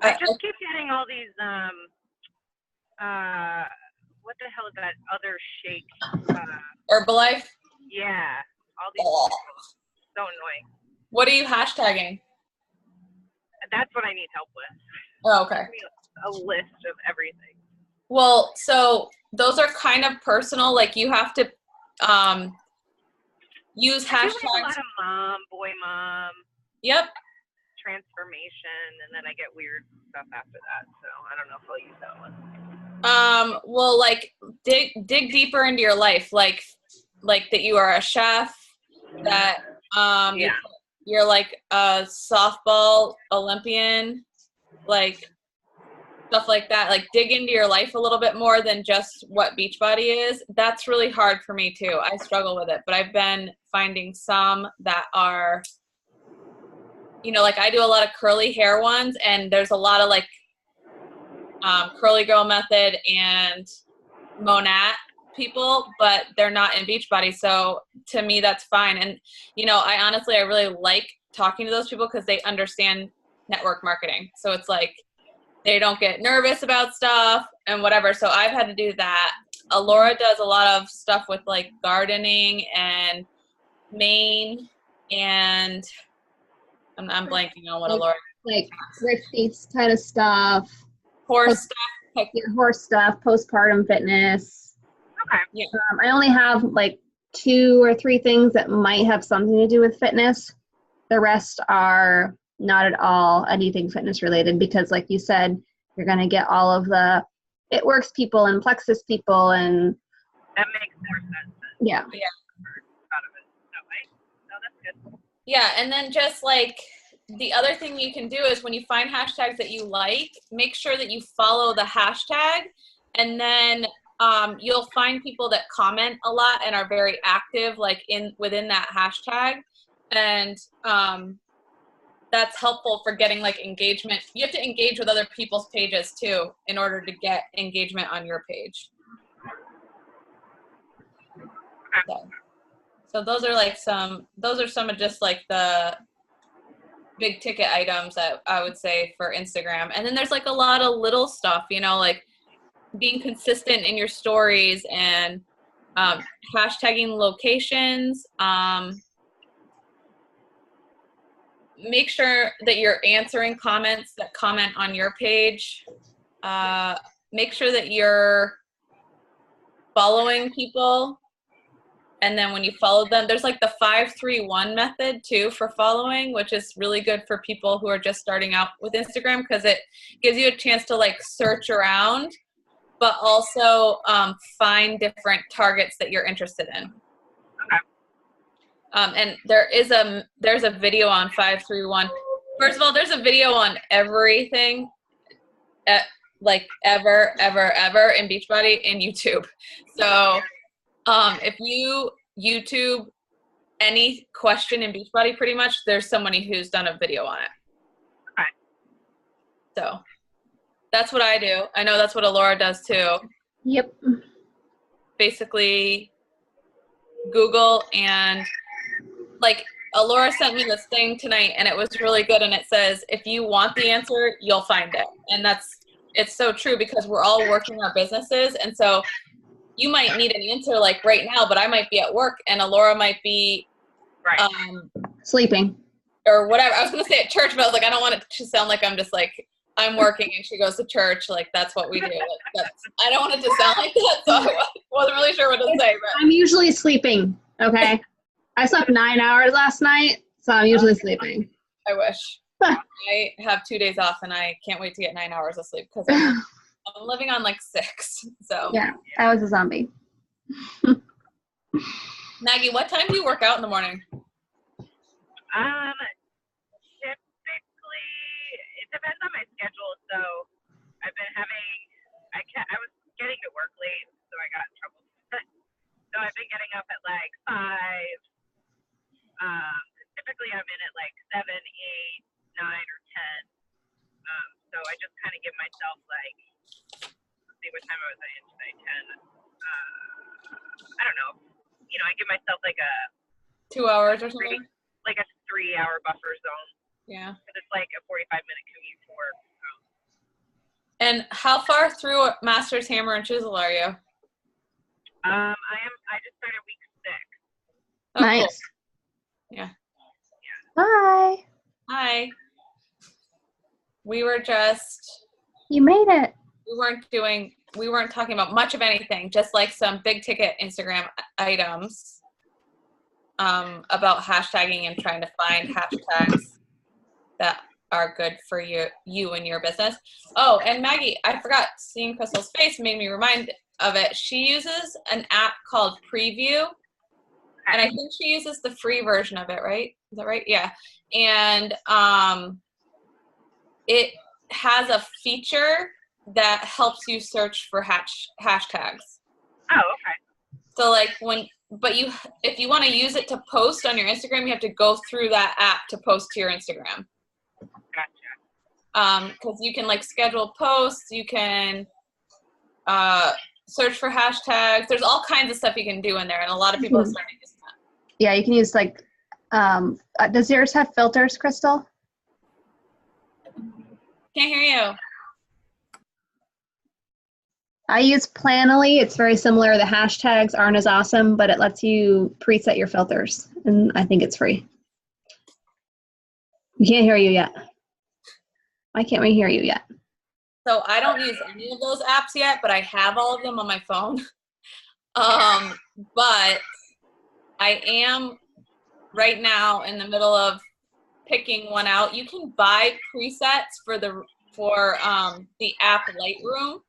I just keep getting all these what the hell is that other shake? Herbalife? Yeah. All these so annoying. What are you hashtagging? That's what I need help with. Oh, okay. A list of everything. Well, so those are kind of personal. Like you have to use hashtags. I do a lot of mom, boy mom. Yep. Transformation, and then I get weird stuff after that. So I don't know if I'll use that one. Well, like dig deeper into your life, like that you are a chef, that you're like a softball Olympian, like stuff like that. Like dig into your life a little bit more than just what Beachbody is. That's really hard for me too. I struggle with it, but I've been finding some that are, like I do a lot of curly hair ones, and there's a lot of like Curly Girl Method and Monat people, but they're not in Beachbody. So to me, that's fine. And, I really like talking to those people because they understand network marketing. So it's like, they don't get nervous about stuff and whatever. So I've had to do that. Alora does a lot of stuff with like gardening and Maine, and I'm blanking on what Alora. Like thrifty kind of stuff. Horse stuff. Horse stuff, postpartum fitness. Okay. Yeah. I only have like 2 or 3 things that might have something to do with fitness. The rest are not at all anything fitness related, because like you said, you're going to get all of the It Works people and Plexus people, and that makes more sense. Yeah. Out of it that way. No, that's good. Yeah, and then just like the other thing you can do is when you find hashtags that you like, make sure that you follow the hashtag, and then you'll find people that comment a lot and are very active like within that hashtag, and that's helpful for getting like engagement. You have to engage with other people's pages too in order to get engagement on your page. So those are some of just like the big ticket items that I would say for Instagram. And then there's like a lot of little stuff, like being consistent in your stories and hashtagging locations. Make sure that you're answering comments that comment on your page. Make sure that you're following people. And then when you follow them, there's like the 5-3-1 method too for following, which is really good for people who are just starting out with Instagram, because it gives you a chance to like search around, but also find different targets that you're interested in. And there's a video on 5-3-1. First of all, there's a video on everything, like ever in Beachbody in YouTube. So if you YouTube any question in Beachbody, pretty much there's somebody who's done a video on it. Okay. So that's what I do. I know that's what Alora does too. Yep. Basically Google, and like Alora sent me this thing tonight and it was really good, and it says if you want the answer, you'll find it. And it's so true, because we're all working our businesses, and so you might need an answer like right now, but I might be at work and Alora might be sleeping or whatever. I was going to say at church, but I was like, I don't want it to sound like I'm just like, I'm working and she goes to church. Like that's what we do. Like, I don't want it to sound like that. So I wasn't really sure what to say. But I'm usually sleeping. Okay. I slept 9 hours last night, so I'm usually sleeping. I wish. I have 2 days off and I can't wait to get 9 hours of sleep, because I'm living on like 6. So yeah, I was a zombie. Maggie, what time do you work out in the morning? Typically, it depends on my schedule. So I've been I was getting to work late, so I got in trouble. So I've been getting up at like 5. Typically I'm in at like 7, 8, 9, or 10. So I just kind of give myself like, let's see, what time was I in today? 10. I don't know. I give myself like a 2 hours or something? Like a 3-hour buffer zone. Yeah. Because it's like a 45-minute commute to work. So. And how far through Master's Hammer and Chisel are you? I just started week 6. Oh, Nice. cool. Yeah. Bye. Hi. We were just, You made it. we weren't talking about much of anything, just like some big ticket Instagram items about hashtagging and trying to find hashtags that are good for you and your business. Oh, and Maggie, I forgot, seeing Crystal's face made me remind of it. She uses an app called Preview, and I think she uses the free version of it, right? Is that right? Yeah. And it has a feature that helps you search for hashtags. Oh, okay. So like if you want to use it to post on your Instagram, you have to go through that app to post to your Instagram. Gotcha. Because you can like schedule posts, you can search for hashtags. There's all kinds of stuff you can do in there, and a lot of people are starting to use that. Yeah, you can use like, does yours have filters, Crystal? Can't hear you. I use Planoly. It's very similar. The hashtags aren't as awesome, but it lets you preset your filters, and I think it's free. We can't hear you yet. Why can't we hear you yet? So I don't use any of those apps yet, but I have all of them on my phone. But I am right now in the middle of picking one out. You can buy presets for the app Lightroom,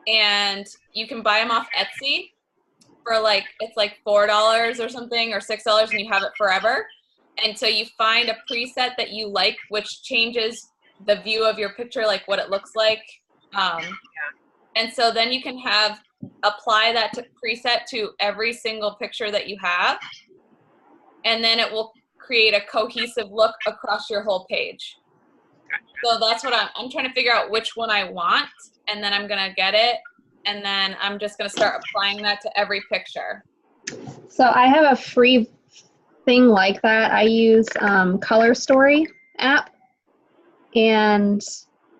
and you can buy them off Etsy for like, it's like $4 or something, or $6, and you have it forever. And so you find a preset that you like, which changes the view of your picture, like what it looks like. And so then you can apply that preset to every single picture that you have. And then it will create a cohesive look across your whole page. So that's what I'm trying to figure out which one I want, and then I'm going to get it. And then I'm just going to start applying that to every picture. So I have a free thing like that. I use Color Story app, and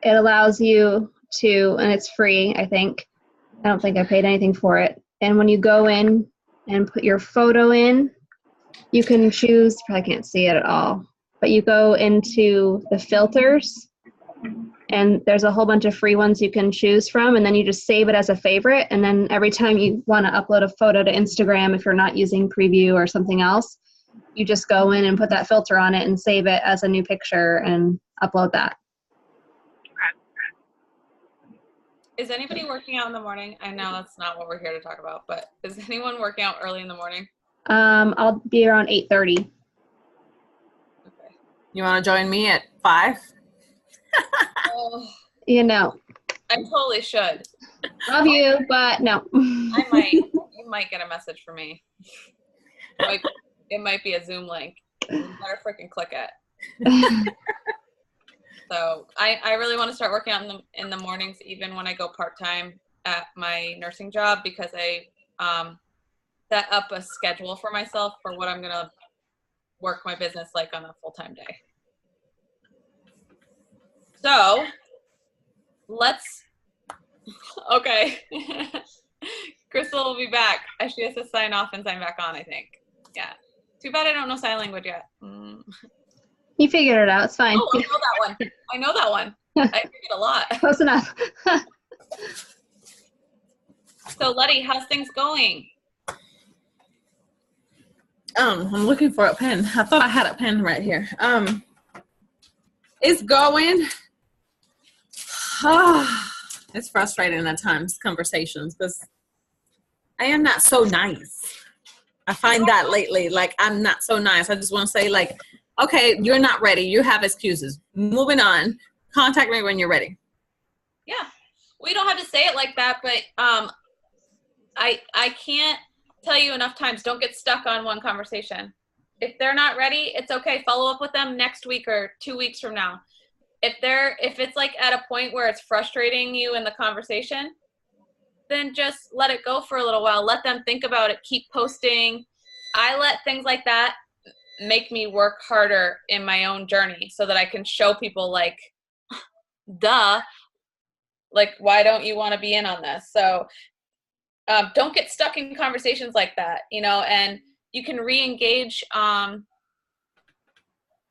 it allows you to, and it's free, I think. I don't think I paid anything for it. And when you go in and put your photo in, you can choose, probably can't see it at all, but you go into the filters, and there's a whole bunch of free ones you can choose from, and then you just save it as a favorite, and then every time you want to upload a photo to Instagram, if you're not using Preview or something else, you just go in and put that filter on it and save it as a new picture and upload that. Is anybody working out in the morning? I know that's not what we're here to talk about, but is anyone working out early in the morning? I'll be around 8:30. Okay. You want to join me at 5? You know. I totally should. Love you, but no. You might get a message from me. It might be a Zoom link. You better freaking click it. So I really want to start working out in the mornings, even when I go part-time at my nursing job, because I set up a schedule for myself for what I'm going to work my business like on a full-time day. So okay. Crystal will be back. She has to sign off and sign back on, I think. Yeah. Too bad I don't know sign language yet. You figured it out. It's fine. Oh, I know that one. I figured a lot. Close enough. So, Letty, how's things going? I'm looking for a pen. I thought I had a pen right here. It's going. It's frustrating at times, conversations, because I am not so nice. I find that lately, like, I'm not so nice. I just want to say, like, okay, you're not ready. You have excuses. Moving on. Contact me when you're ready. Yeah. We don't have to say it like that, but I can't tell you enough times, don't get stuck on one conversation. If they're not ready, it's okay. Follow up with them next week or 2 weeks from now. If it's like at a point where it's frustrating you in the conversation, then just let it go for a little while. Let them think about it. Keep posting. I let things like that make me work harder in my own journey so that I can show people, like, duh, Like, why don't you want to be in on this? So don't get stuck in conversations like that, you know, and you can re-engage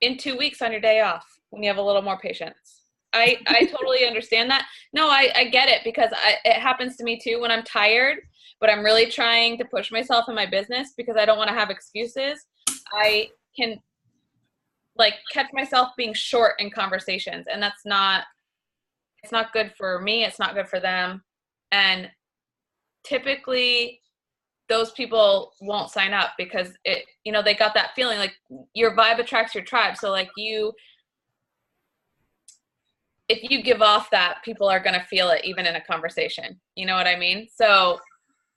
in 2 weeks on your day off when you have a little more patience. I totally understand that. No, I get it, because it happens to me too when I'm tired, but I'm really trying to push myself in my business because I don't want to have excuses. I can like catch myself being short in conversations, and it's not good for me. It's not good for them. And typically those people won't sign up because they got that feeling like your vibe attracts your tribe. So like if you give off that, people are going to feel it even in a conversation. You know what I mean? So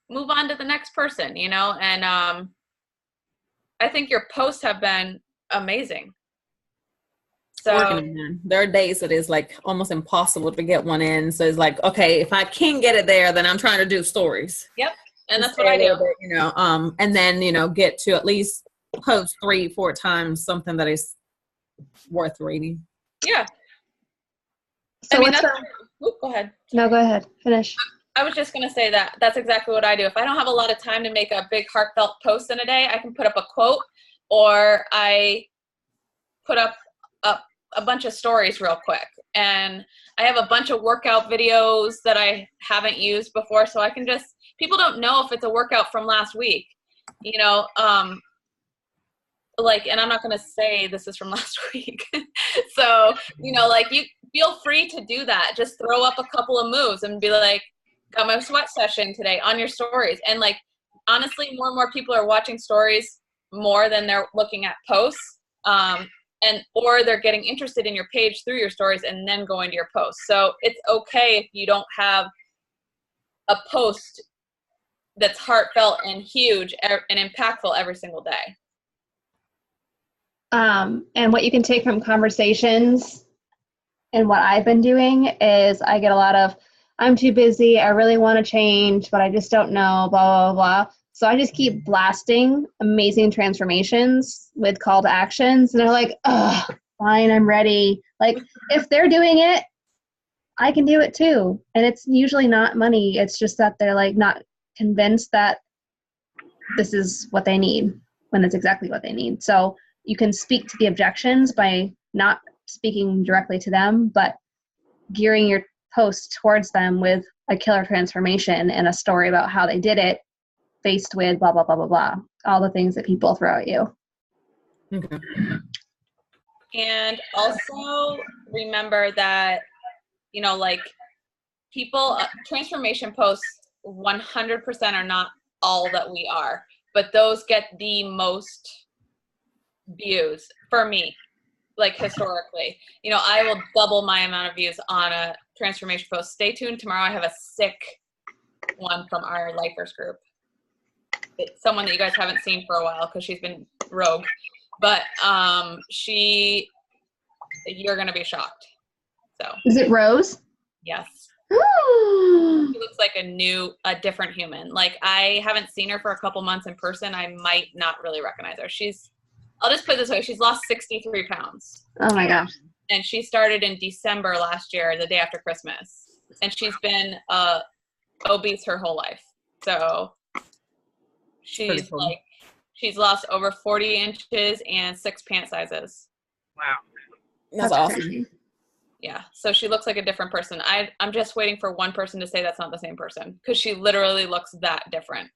move on to the next person, you know? And I think your posts have been amazing. So there are days that is like almost impossible to get one in. So it's like, okay, if I can't get it there, then I'm trying to do stories. Yep. And that's what I do. Bit, and then, get to at least post 3-4 times something that is worth reading. Yeah. So go ahead. No, go ahead. Finish. I was just going to say that's exactly what I do. If I don't have a lot of time to make a big heartfelt post in a day, I can put up a quote, or I put up a bunch of stories real quick. And I have a bunch of workout videos that I haven't used before. So I can people don't know if it's a workout from last week, and I'm not going to say this is from last week. So, you feel free to do that. Just throw up a couple of moves and be like, got my sweat session today on your stories. And like, honestly, more and more people are watching stories more than they're looking at posts. Or they're getting interested in your page through your stories and then going to your posts. So it's okay if you don't have a post that's heartfelt and huge and impactful every single day. And what you can take from conversations and what I've been doing is I get a lot of, I'm too busy, I really want to change, but I just don't know, blah, blah, blah. So I just keep blasting amazing transformations with call to actions. And they're like, oh, fine, I'm ready. Like, if they're doing it, I can do it too. And it's usually not money. It's just that they're like not convinced that this is what they need when it's exactly what they need. So you can speak to the objections by not speaking directly to them, but gearing your post towards them with a killer transformation and a story about how they did it, faced with blah, blah, blah, blah, blah. All the things that people throw at you. Okay. And also remember that, people, transformation posts 100% are not all that we are, but those get the most views for me, like historically. I will double my amount of views on a transformation post. Stay tuned. Tomorrow I have a sick one from our Lifers group. It's someone that you guys haven't seen for a while because she's been rogue, but you're going to be shocked. So is it Rose? Yes. She looks like a different human. Like, I haven't seen her for a couple months in person. I might not really recognize her. I'll just put it this way. She's lost 63 pounds. Oh my gosh. And she started in December last year, the day after Christmas. And she's been obese her whole life. So she's cool. She's lost over 40 inches and 6 pant sizes. Wow. That's awesome. Yeah. So she looks like a different person. I'm just waiting for one person to say that's not the same person, because she literally looks that different.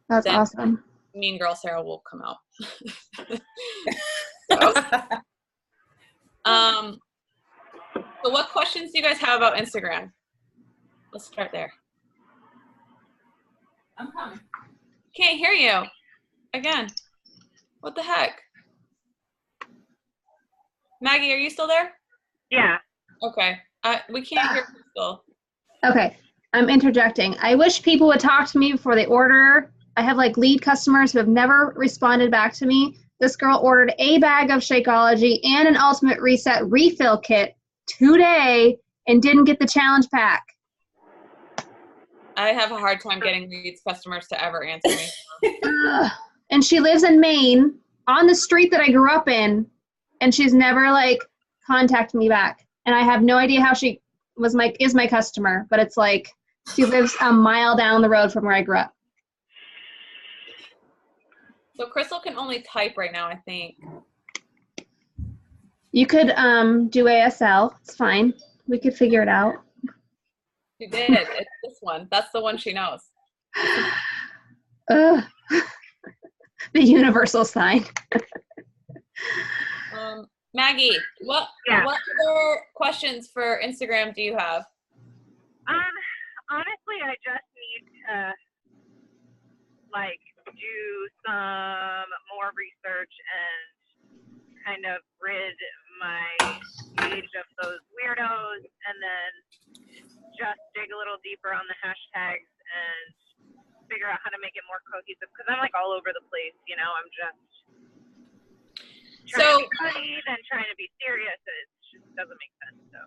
That's then awesome. Mean Girl Sarah will come out. So what questions do you guys have about Instagram? Let's start there. I'm coming. Can't hear you. Again. What the heck? Maggie, are you still there? Yeah. Okay. We can't hear you still. Okay. I'm interjecting. I wish people would talk to me before they order. I have lead customers who have never responded back to me. This girl ordered a bag of Shakeology and an Ultimate Reset refill kit today and didn't get the challenge pack. I have a hard time getting these customers to ever answer me. And she lives in Maine on the street that I grew up in, and she's never contacted me back. and I have no idea how she is my customer, but it's like she lives a mile down the road from where I grew up. So Crystal can only type right now, I think. You could do ASL. It's fine. We could figure it out. She did. It's this one. That's the one she knows. Ugh. The universal sign. Maggie, what other questions for Instagram do you have? Honestly, I just need to like do some more research and kind of rid my page of those weirdos, and then just dig a little deeper on the hashtags and figure out how to make it more cohesive, because I'm like all over the place, you know. I'm just trying to be funny, then trying to be serious. It just doesn't make sense. So.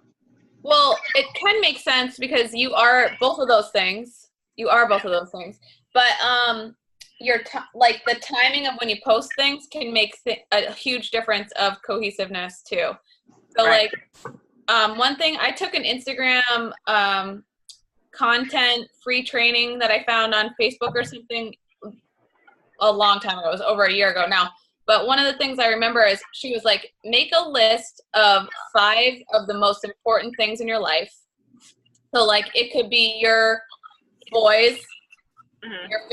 Well, it can make sense because you are both of those things. You are both of those things. But like the timing of when you post things can make a huge difference of cohesiveness too. So like one thing, I took an Instagram content free training that I found on Facebook or something a long time ago. It was over a year ago now. But one of the things I remember is she was like, make a list of 5 of the most important things in your life. So like it could be your boys,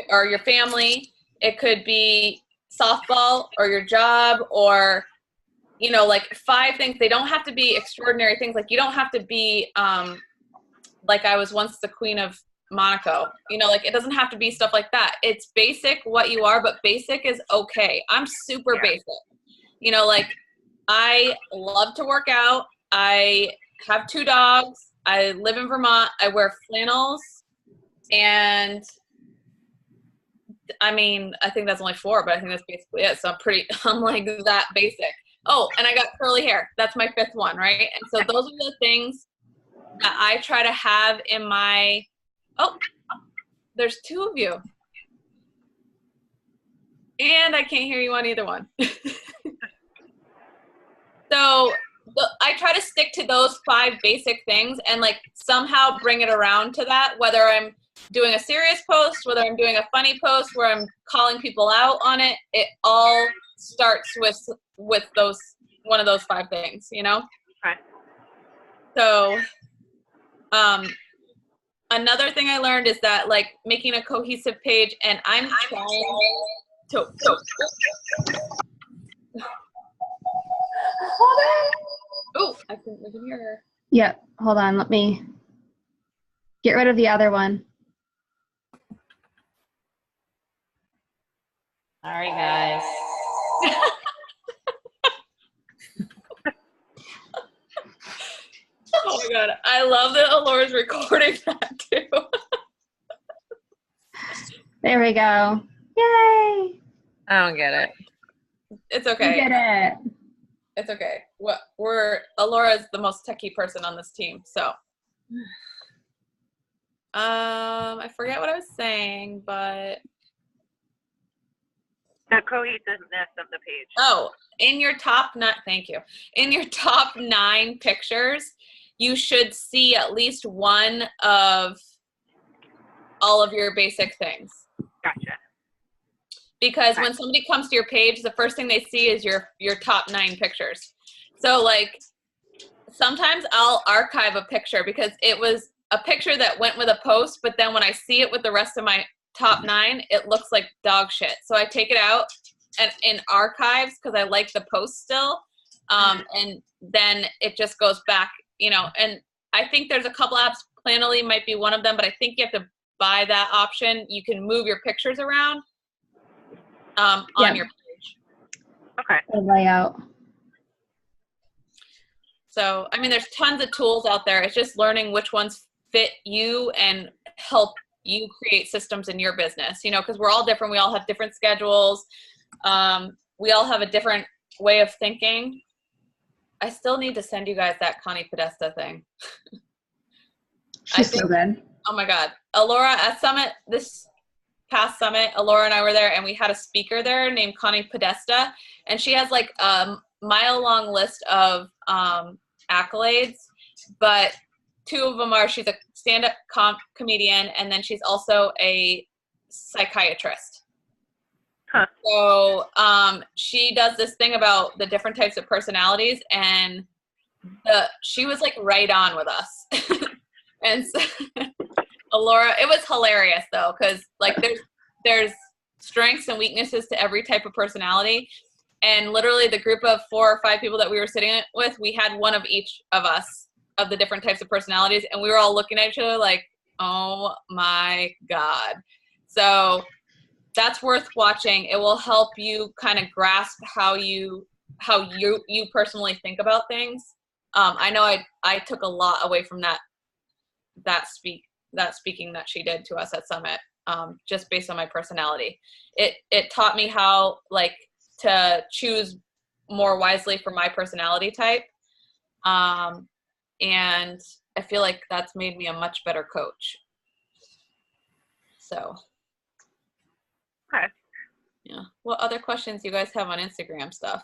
or your family. It could be softball or your job, or, you know, like 5 things. They don't have to be extraordinary things. Like you don't have to be like I was once the queen of Monaco. You know, like it doesn't have to be stuff like that. It's basic what you are, but basic is okay. I'm super basic. You know, like I love to work out. I have 2 dogs. I live in Vermont. I wear flannels. And I mean, I think that's only 4, but I think that's basically it. So I'm like that basic. Oh, and I got curly hair. That's my 5th one, right? And so those are the things that I try to have in my, there's 2 of you. And I can't hear you on either one. So I try to stick to those 5 basic things and like somehow bring it around to that, whether I'm doing a serious post, whether I'm doing a funny post, where I'm calling people out on it. It all starts with those, one of those 5 things, you know? Okay. So, another thing I learned is that like making a cohesive page, and I'm trying to, I can hear her. Yep. Hold on. Let me get rid of the other one. Sorry, guys. Oh my God. I love that Alora's recording that too. There we go. Yay. I don't get it. It's okay. We did it. It's okay. Alora's the most techie person on this team, so. I forget what I was saying, but. The cohesiveness of the page. Oh, in your top 9, thank you. In your top 9 pictures, you should see at least one of all of your basic things. Gotcha. Because when somebody comes to your page, the first thing they see is your top 9 pictures. So like sometimes I'll archive a picture because it was a picture that went with a post, but then when I see it with the rest of my top 9, it looks like dog shit. So I take it out and in archives because I like the post still. And then it just goes back, you know, and I think there's a couple apps, Planoly might be one of them, but I think you have to buy that option. You can move your pictures around on your page. Okay. The layout. So, I mean, there's tons of tools out there. It's just learning which ones fit you and help you create systems in your business, you know, because we're all different. We all have different schedules. We all have a different way of thinking. I still need to send you guys that Connie Podesta thing. She's so good. Oh my God. Alora at Summit, this past Summit, Alora and I were there and we had a speaker there named Connie Podesta, and she has like a mile-long list of accolades, but two of them are, she's a stand-up comedian, and then she's also a psychiatrist. Huh. So she does this thing about the different types of personalities, and she was like right on with us. And so, Alora, it was hilarious though, because like there's strengths and weaknesses to every type of personality. And literally the group of 4 or 5 people that we were sitting with, we had one of each of us of the different types of personalities, and we were all looking at each other like, oh my God. So that's worth watching. It will help you kind of grasp how you personally think about things. I know I took a lot away from that speaking that she did to us at Summit, just based on my personality. It taught me how like to choose more wisely for my personality type. And I feel like that's made me a much better coach. So. Okay. Yeah. What other questions you guys have on Instagram stuff?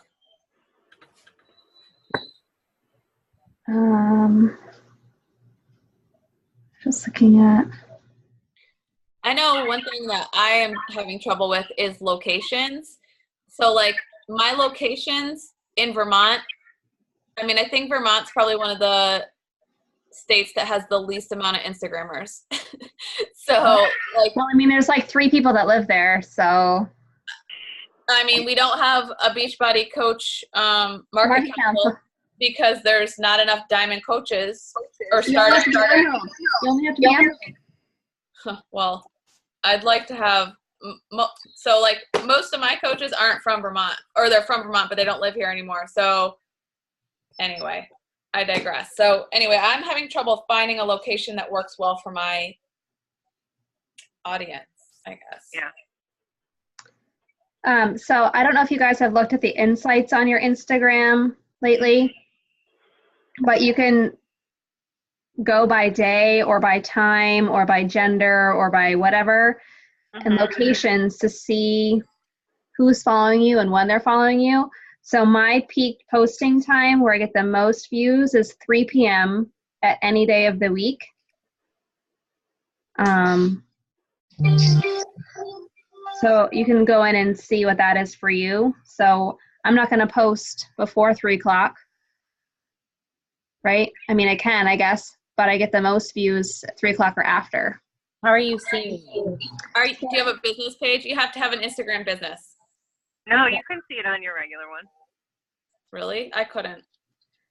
Just looking at. I know one thing that I am having trouble with is locations. So like my locations in Vermont, I mean, I think Vermont's probably one of the states that has the least amount of Instagrammers. So like, Well, I mean, there's like 3 people that live there, so. I mean, we don't have a Beachbody coach market council because there's not enough diamond coaches or startup. You only have to be Emerald. Well, I'd like to have, so like most of my coaches aren't from Vermont, or they're from Vermont, but they don't live here anymore. So anyway, I digress. So anyway, I'm having trouble finding a location that works well for my audience, I guess. Yeah. So I don't know if you guys have looked at the insights on your Instagram lately, but you can go by day or by time or by gender or by whatever and locations to see who's following you and when they're following you. So my peak posting time where I get the most views is 3 p.m. at any day of the week. So you can go in and see what that is for you. So I'm not going to post before 3 o'clock, right? I mean, I can, I guess, but I get the most views at 3 o'clock or after. How are you seeing it? Do you have a business page? You have to have an Instagram business. No, you can see it on your regular one. Really? I couldn't.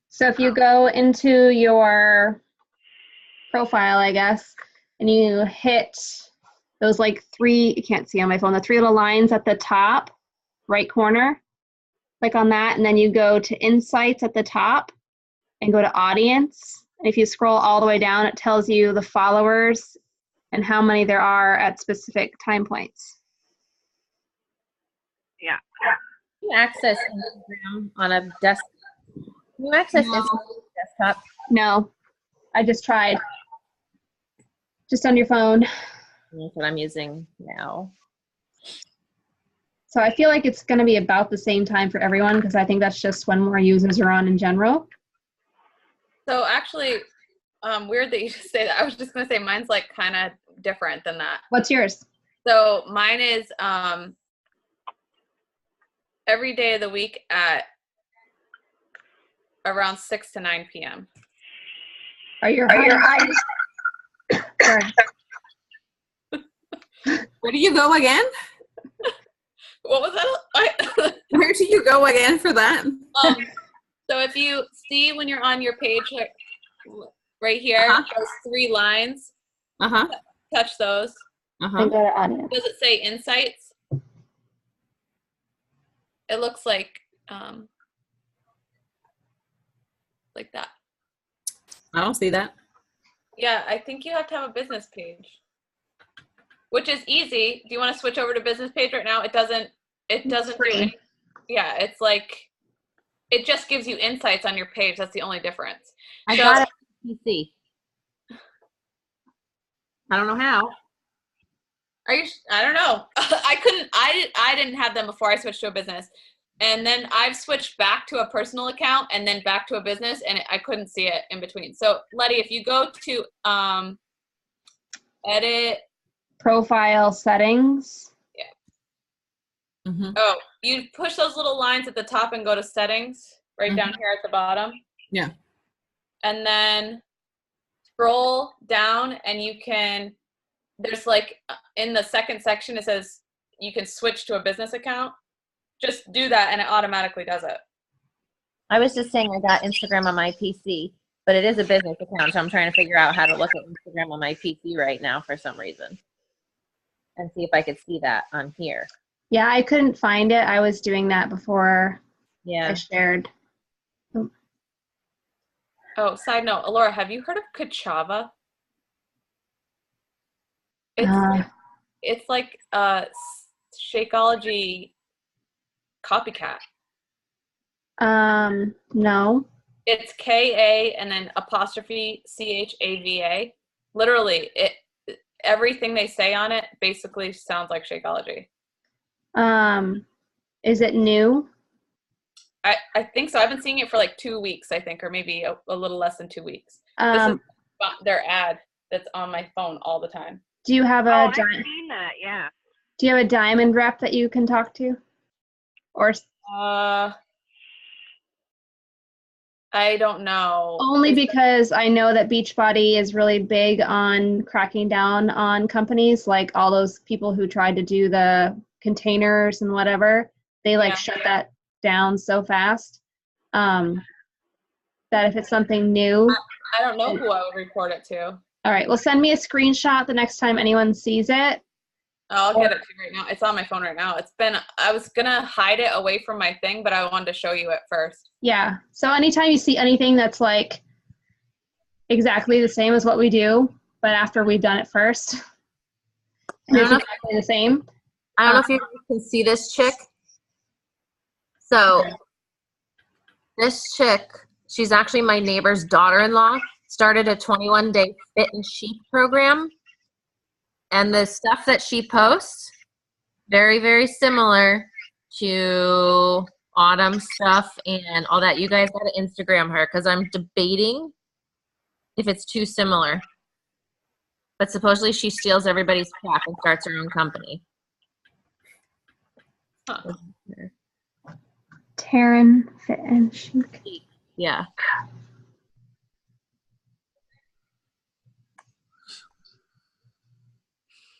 So if you go into your profile, I guess, and you hit those like 3, you can't see on my phone, the 3 little lines at the top right corner, click on that, and then you go to insights at the top and go to audience. And if you scroll all the way down, it tells you the followers and how many there are at specific time points. Yeah. Can you access Instagram on a desktop? Can you access Instagram on a desktop? No, I just tried. Just on your phone. That's what I'm using now. So I feel like it's going to be about the same time for everyone because I think that's just when more users are on in general. So actually, weird that you just say that. I was just going to say mine's like kind of different than that. What's yours? So mine is every day of the week at around 6 to 9 p.m. Are your eyes? Sorry. Where do you go again? What was that? Where do you go again for that? So if you see when you're on your page right here, those 3 lines, touch those. And go to audience. Does it say insights? It looks like that. I don't see that. Yeah, I think you have to have a business page, which is easy. Do you want to switch over to business page right now? It doesn't do anything. Yeah, it's like, it just gives you insights on your page. That's the only difference. I got it on PC. I don't know how. I don't know. I didn't have them before I switched to a business. And then I've switched back to a personal account and then back to a business, and I couldn't see it in between. So Letty, if you go to edit, Profile settings. Mm-hmm. oh, you push those little lines at the top and go to settings right down here at the bottom. Yeah. And then scroll down and you can, there's like in the second section, it says you can switch to a business account. Just do that and it automatically does it. I was just saying I got Instagram on my PC, but it is a business account, so I'm trying to figure out how to look at Instagram on my PC right now for some reason. And see if I could see that on here. Yeah, I couldn't find it. I was doing that before I Yeah. shared. Oh, side note, Alora, have you heard of Kachava? It's like a Shakeology copycat. No. It's K-A and then apostrophe C-H-A-V-A. Literally, everything they say on it basically sounds like Shakeology. Is it new? I think so. I've been seeing it for like 2 weeks, I think, or maybe a little less than 2 weeks. This is their ad that's on my phone all the time. Do you have I've seen that, yeah. Do you have a diamond rep that you can talk to? Or I don't know. only because I know that Beachbody is really big on cracking down on companies like all those people who tried to do the containers and whatever. They shut that down so fast that if it's something new. I don't know who I would report it to. All right, well, send me a screenshot the next time anyone sees it. I'll get it to you right now. It's on my phone right now. I was going to hide it away from my thing, but I wanted to show you it first. Yeah, so anytime you see anything that's like exactly the same as what we do, but after we've done it first, and it's exactly the same. I don't know if you can see this chick. So this chick, she's actually my neighbor's daughter-in-law, started a 21-day fit and sheep program. And the stuff that she posts, very, very similar to Autumn stuff and all that. You guys got to Instagram her because I'm debating if it's too similar. But supposedly she steals everybody's crap and starts her own company. Huh. Taryn Fit and Chic. Yeah.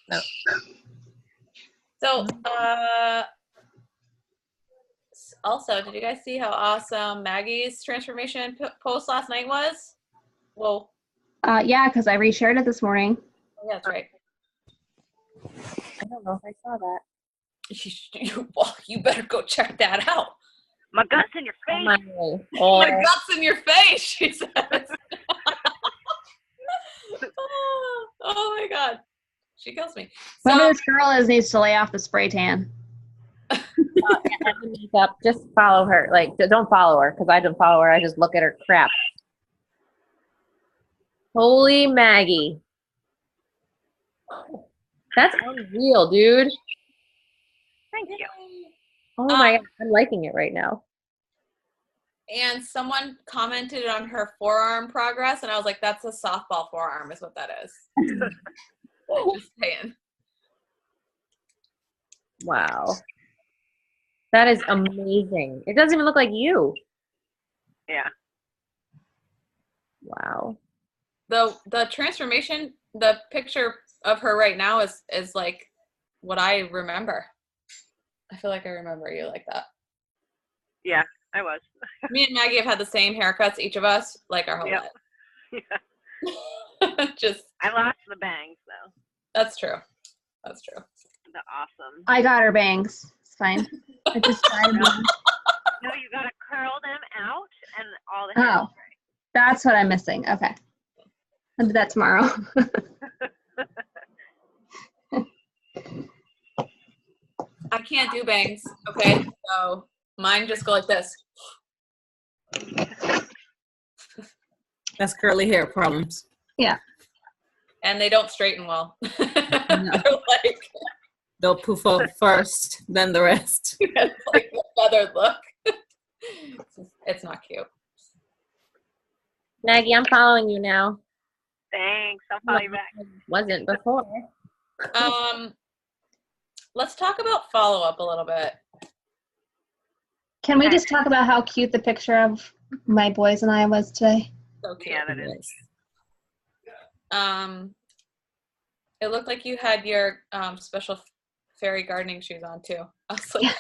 No. So, also, did you guys see how awesome Maggie's transformation post last night was? Well, Yeah, because I reshared it this morning. oh, yeah, that's right. I don't know if I saw that. You better go check that out. My guts in your face. My guts in your face, she says. Oh my God. She kills me. Whoever this girl is needs to lay off the spray tan. Makeup, just follow her. Like, don't follow her because I don't follow her. I just look at her crap. Holy Maggie. That's unreal, dude. Thank you. Oh my God, I'm liking it right now. And someone commented on her forearm progress, and I was like, that's a softball forearm is what that is. Just saying. Wow. That is amazing. It doesn't even look like you. Yeah. Wow. The transformation, the picture of her right now is like what I remember. I feel like I remember you like that. Yeah, I was. Me and Maggie have had the same haircuts, each of us, like our whole Yep. life. Yeah. Just. I lost the bangs though. That's true. That's true. The awesome. I got her bangs. It's fine. I just tried them. No, you gotta curl them out and all the hair. Oh, that's what I'm missing. Okay. I'll do that tomorrow. I can't do bangs, okay? So mine just go like this. That's curly hair problems. Yeah. And they don't straighten well. No. They're like, They'll poof out first, then the rest. it's like feathered look. It's not cute. Maggie, I'm following you now. Thanks. I'll follow you back. Wasn't before. Let's talk about follow-up a little bit. Can we just talk about how cute the picture of my boys and I was today? So cute. Yeah, that is. It looked like you had your special fairy gardening shoes on too. I was like,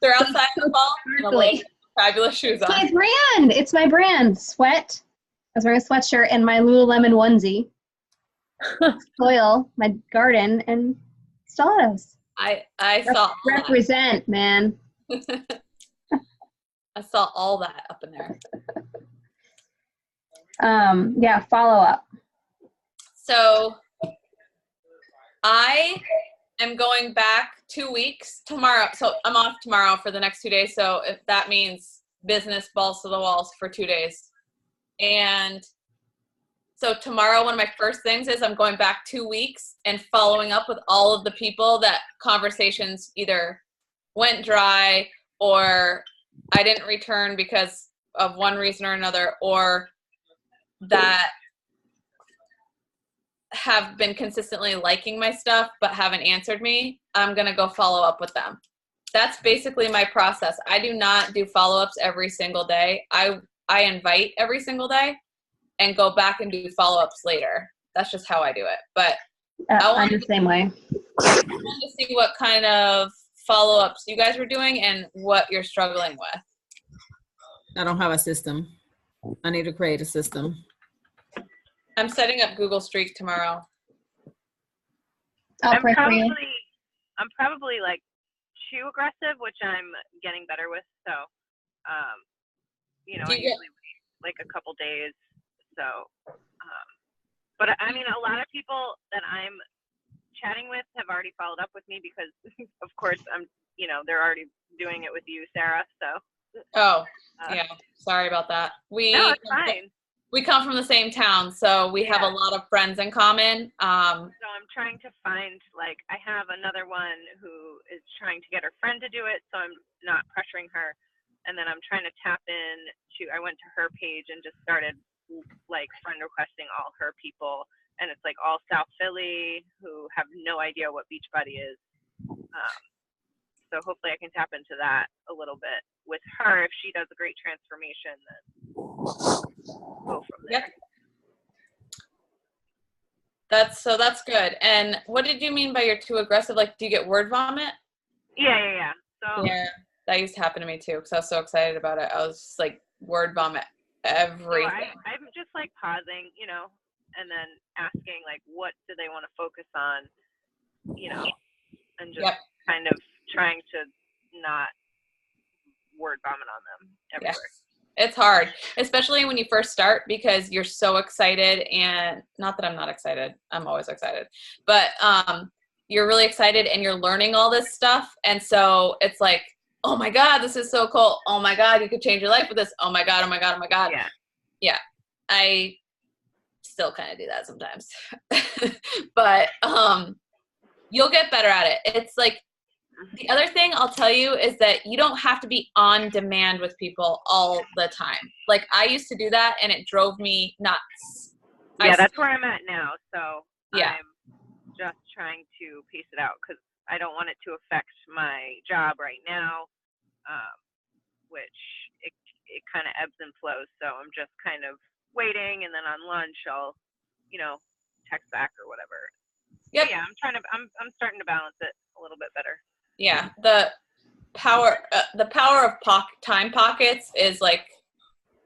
they're outside in the fall. And Sparkly. Fabulous shoes It's on. my brand. It's my brand. Sweat. I was wearing a sweatshirt and my Lululemon onesie. Soil my garden and stilettos. I saw all that. Represent, man. I saw all that up in there. Yeah, follow up. So I am going back 2 weeks tomorrow. So I'm off tomorrow for the next 2 days. So if that means business balls to the walls for 2 days. And so tomorrow, one of my first things is I'm going back 2 weeks and following up with all of the people that conversations either went dry or I didn't return because of one reason or another, or that have been consistently liking my stuff but haven't answered me. I'm going to go follow up with them. That's basically my process. I do not do follow-ups every single day. I invite every single day and go back and do follow-ups later. That's just how I do it. But I'm the same way. I wanted to see what kind of follow-ups you guys were doing and what you're struggling with. I don't have a system. I need to create a system. I'm setting up Google Streak tomorrow. I'll pray for you. I'm probably like too aggressive, which I'm getting better with. So, you know, I usually wait like a couple days. So, but I mean, a lot of people that I'm chatting with have already followed up with me because, of course, they're already doing it with you, Sarah. So. Oh, yeah. Sorry about that. No, it's fine. We come from the same town, so we have a lot of friends in common. So I'm trying to find, like, I have another one who is trying to get her friend to do it, so I'm not pressuring her. And then I'm trying to tap in I went to her page and just started, like, friend requesting all her people. And it's, like, all South Philly who have no idea what Beachbody is. So hopefully I can tap into that a little bit with her. If she does a great transformation, then go from there. Yep. That's good. And what did you mean by you're too aggressive? Like, do you get word vomit? Yeah. So yeah, that used to happen to me too because I was so excited about it. I was just like word vomit everything. So I'm just like pausing, and then asking like, what do they want to focus on, and just kind of trying to not word vomit on them everywhere. Yes. It's hard, especially when you first start because you're so excited, and not that I'm not excited. I'm always excited, but you're really excited and you're learning all this stuff. And so it's like, oh my God, this is so cool. Oh my God, you could change your life with this. Oh my God, oh my God, oh my God. Yeah. I still kind of do that sometimes, but you'll get better at it. It's like, the other thing I'll tell you is that you don't have to be on demand with people all the time. Like I used to do that and it drove me nuts. Yeah, that's where I'm at now. So yeah. I'm just trying to pace it out because I don't want it to affect my job right now, which it kind of ebbs and flows. So I'm just kind of waiting, and then on lunch I'll, text back or whatever. Yep. Yeah, I'm starting to balance it a little bit better. Yeah, the power of time pockets is like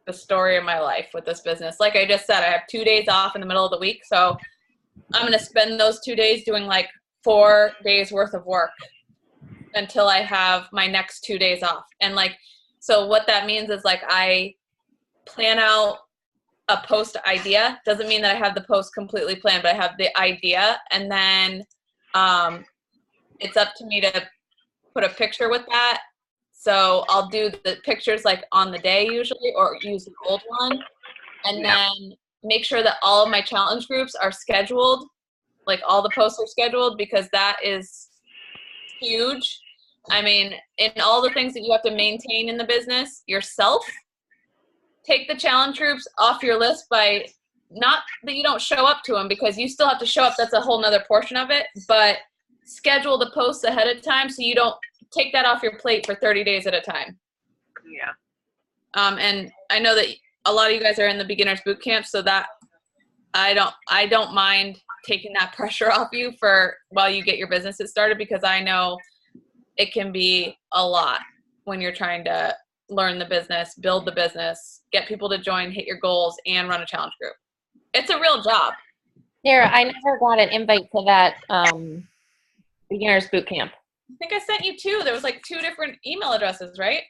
the story of my life with this business. Like I just said, I have 2 days off in the middle of the week, so I'm going to spend those 2 days doing like 4 days worth of work until I have my next 2 days off. And like, so what that means is like I plan out a post idea. Doesn't mean that I have the post completely planned, but I have the idea, and then it's up to me to put a picture with that. So I'll do the pictures like on the day usually, or use an old one, and then make sure that all of my challenge groups are scheduled, like all the posts are scheduled, because that is huge. I mean, in all the things that you have to maintain in the business yourself, take the challenge groups off your list by, not that you don't show up to them, because you still have to show up. That's a whole nother portion of it, but schedule the posts ahead of time so you don't take that off your plate for 30 days at a time. Yeah. And I know that a lot of you guys are in the beginners boot camp, so that I don't mind taking that pressure off you for while you get your businesses started, because I know it can be a lot when you're trying to learn the business, build the business, get people to join, hit your goals, and run a challenge group. It's a real job. Sarah, I never got an invite to that beginners boot camp. I think I sent you 2. There was like 2 different email addresses, right?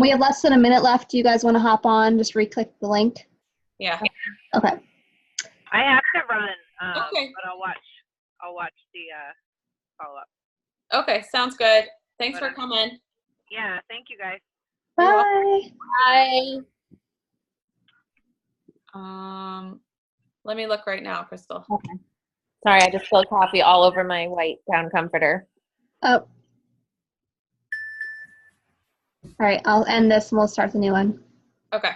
We have less than a minute left. Do you guys want to hop on? Just re-click the link. Yeah. Okay. I have to run, Okay. but I'll watch the follow-up. Okay, sounds good. Thanks for coming. Yeah, thank you guys. Bye. Bye. Let me look right now, Crystal. Okay. Sorry, I just spilled coffee all over my white down comforter. Oh. All right, I'll end this and we'll start the new one. Okay.